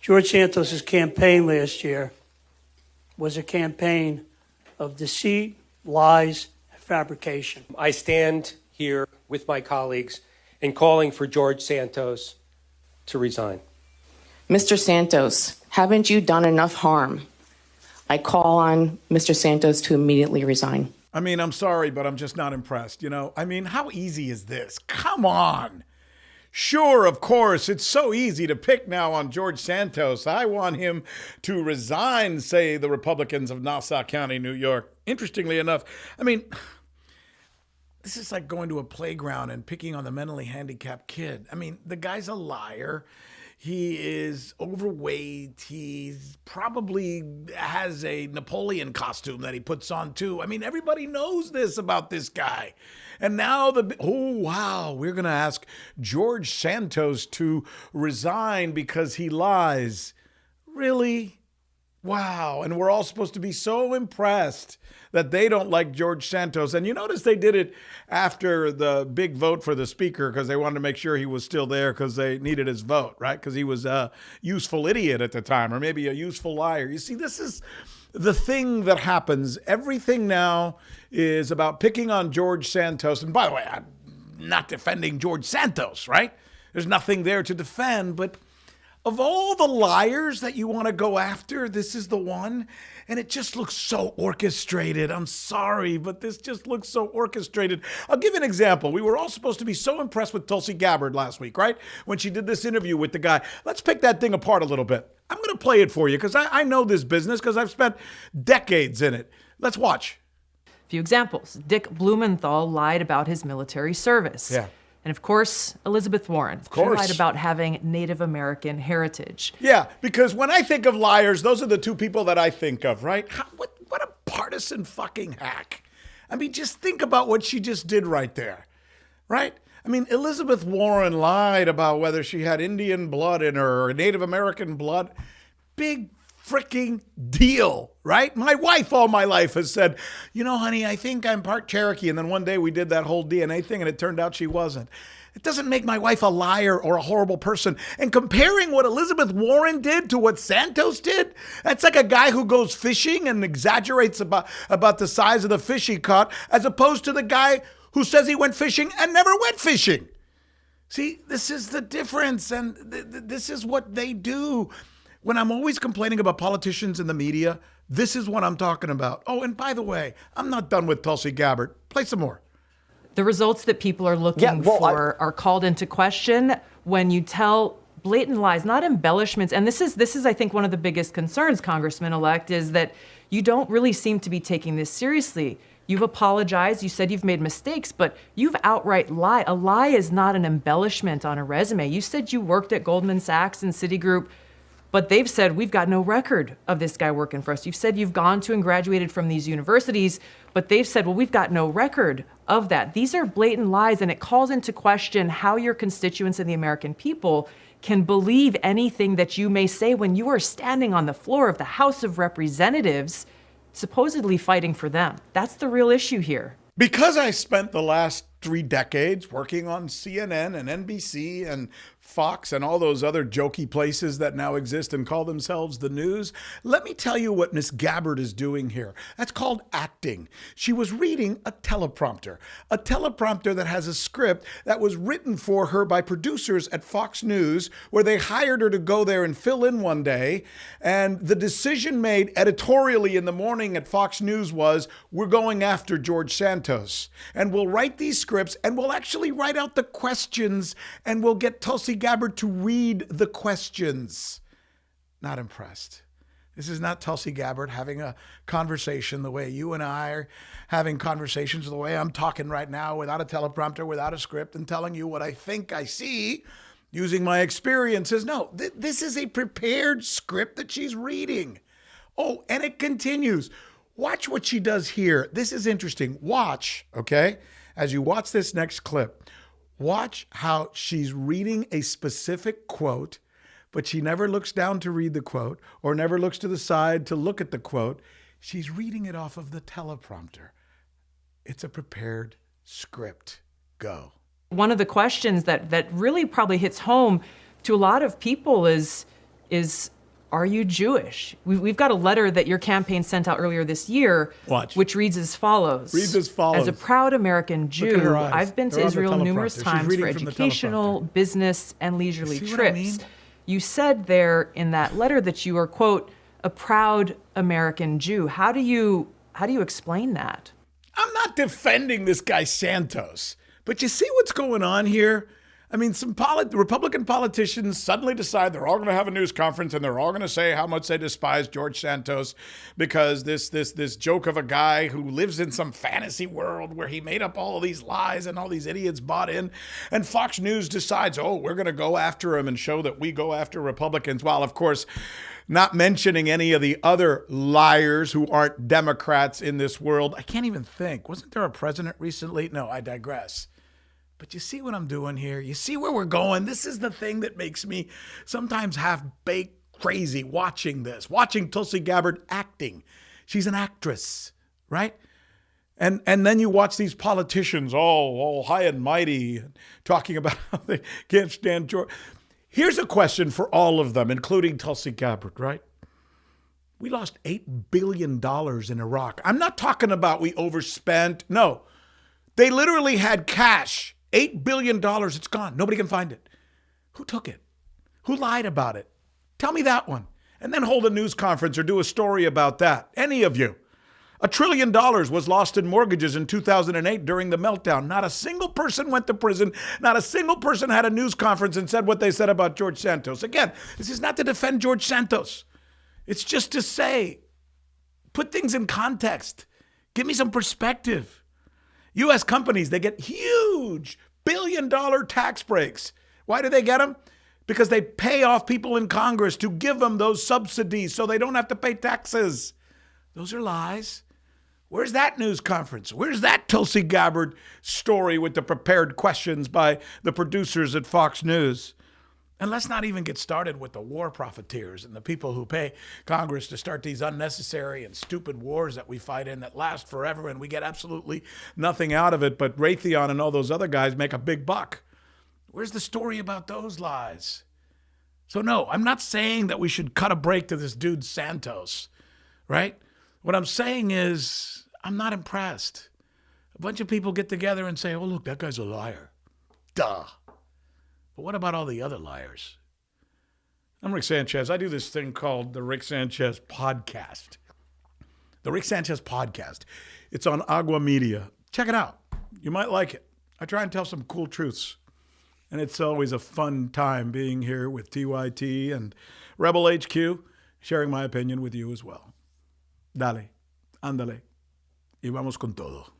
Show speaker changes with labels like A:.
A: George Santos' campaign last year was a campaign of deceit, lies, and fabrication.
B: I stand here with my colleagues in calling for George Santos to resign.
C: Mr. Santos, haven't you done enough harm? I call on Mr. Santos to immediately resign.
D: I mean, I'm sorry, but I'm just not impressed, you know? I mean, how easy is this? Come on. Sure, of course, it's so easy to pick now on George Santos. I want him to resign, say the Republicans of Nassau County, New York. Interestingly enough, I mean, this is like going to a playground and picking on the mentally handicapped kid. I mean, the guy's a liar. He is overweight. He's probably has a Napoleon costume that he puts on too. I mean, everybody knows this about this guy. And now we're going to ask George Santos to resign because he lies. Really? Wow. And we're all supposed to be so impressed that they don't like George Santos. And you notice they did it after the big vote for the speaker because they wanted to make sure he was still there because they needed his vote, right? Because he was a useful idiot at the time, or maybe a useful liar. You see, this is the thing that happens. Everything now is about picking on George Santos. And by the way, I'm not defending George Santos, right? There's nothing there to defend, but of all the liars that you want to go after, this is the one. And it just looks so orchestrated. I'm sorry, but this just looks so orchestrated. I'll give you an example. We were all supposed to be so impressed with Tulsi Gabbard last week, right? When she did this interview with the guy. Let's pick that thing apart a little bit. I'm going to play it for you because I know this business because I've spent decades in it. Let's watch.
E: A few examples. Dick Blumenthal lied about his military service.
D: Yeah.
E: And of course, Elizabeth Warren.
D: Of course.
E: She lied about having Native American heritage.
D: Yeah, because when I think of liars, those are the two people that I think of, right? What a partisan fucking hack. I mean, just think about what she just did right there, right? I mean, Elizabeth Warren lied about whether she had Indian blood in her or Native American blood. Big freaking deal, right? My wife all my life has said, you know, honey, I think I'm part Cherokee. And then one day we did that whole DNA thing and it turned out she wasn't. It doesn't make my wife a liar or a horrible person. And comparing what Elizabeth Warren did to what Santos did, that's like a guy who goes fishing and exaggerates about the size of the fish he caught, as opposed to the guy who says he went fishing and never went fishing. See, this is the difference. And this is what they do. When I'm always complaining about politicians in the media, this is what I'm talking about. Oh, and by the way, I'm not done with Tulsi Gabbard. Play some more.
E: The results that people are looking for are called into question when you tell blatant lies, not embellishments. And this is, I think, one of the biggest concerns, Congressman-elect, is that you don't really seem to be taking this seriously. You've apologized. You said you've made mistakes, but you've outright lied. A lie is not an embellishment on a resume. You said you worked at Goldman Sachs and Citigroup, but they've said, we've got no record of this guy working for us. You've said you've gone to and graduated from these universities, but they've said, well, we've got no record of that. These are blatant lies, and it calls into question how your constituents and the American people can believe anything that you may say when you are standing on the floor of the House of Representatives, supposedly fighting for them. That's the real issue here.
D: Because I spent the last 3 decades working on CNN and NBC and Fox and all those other jokey places that now exist and call themselves the news, let me tell you what Miss Gabbard is doing here. That's called acting. She was reading a teleprompter that has a script that was written for her by producers at Fox News, where they hired her to go there and fill in one day. And the decision made editorially in the morning at Fox News was, we're going after George Santos. And we'll write these scripts and we'll actually write out the questions and we'll get Tulsi Gabbard to read the questions. Not impressed. This is not Tulsi Gabbard having a conversation the way you and I are having conversations, the way I'm talking right now, without a teleprompter, without a script, and telling you what I think I see using my experiences. No, this is a prepared script that she's reading. Oh, and it continues. Watch what she does here. This is interesting. Watch, okay? As you watch this next clip, watch how she's reading a specific quote, but she never looks down to read the quote or never looks to the side to look at the quote. She's reading it off of the teleprompter. It's a prepared script. Go.
E: One of the questions that really probably hits home to a lot of people is are you Jewish? We've got a letter that your campaign sent out earlier this year,
D: Watch.
E: which reads as follows.
D: Reads as follows.
E: As a proud American
D: Look at
E: Jew,
D: her eyes.
E: I've been
D: They're
E: to
D: on the
E: Israel numerous
D: teleprompter. She's
E: times
D: reading
E: for
D: from the
E: educational,
D: teleprompter.
E: business, and leisurely
D: See what I
E: trips.
D: mean?
E: You said there in that letter that you are, quote, a proud American Jew. How do you explain that?
D: I'm not defending this guy Santos, but you see what's going on here? I mean, some Republican politicians suddenly decide they're all going to have a news conference and they're all going to say how much they despise George Santos because this joke of a guy who lives in some fantasy world where he made up all of these lies and all these idiots bought in. And Fox News decides, oh, we're going to go after him and show that we go after Republicans. While, of course, not mentioning any of the other liars who aren't Democrats in this world. I can't even think. Wasn't there a president recently? No, I digress. But you see what I'm doing here? You see where we're going? This is the thing that makes me sometimes half-baked crazy watching this, watching Tulsi Gabbard acting. She's an actress, right? And then you watch these politicians all high and mighty talking about how they can't stand George. Here's a question for all of them, including Tulsi Gabbard, right? We lost $8 billion in Iraq. I'm not talking about we overspent. No, they literally had cash. $8 billion, it's gone. Nobody can find it. Who took it? Who lied about it? Tell me that one. And then hold a news conference or do a story about that. Any of you. $1 trillion was lost in mortgages in 2008 during the meltdown. Not a single person went to prison. Not a single person had a news conference and said what they said about George Santos. Again, this is not to defend George Santos. It's just to say, put things in context. Give me some perspective. U.S. companies, they get huge billion-dollar tax breaks. Why do they get them? Because they pay off people in Congress to give them those subsidies so they don't have to pay taxes. Those are lies. Where's that news conference? Where's that Tulsi Gabbard story with the prepared questions by the producers at Fox News? And let's not even get started with the war profiteers and the people who pay Congress to start these unnecessary and stupid wars that we fight in that last forever and we get absolutely nothing out of it. But Raytheon and all those other guys make a big buck. Where's the story about those lies? So no, I'm not saying that we should cut a break to this dude Santos, right? What I'm saying is I'm not impressed. A bunch of people get together and say, oh, look, that guy's a liar. Duh. But what about all the other liars? I'm Rick Sanchez. I do this thing called the Rick Sanchez Podcast. The Rick Sanchez Podcast. It's on Agua Media. Check it out. You might like it. I try and tell some cool truths. And it's always a fun time being here with TYT and Rebel HQ, sharing my opinion with you as well. Dale, ándale, y vamos con todo.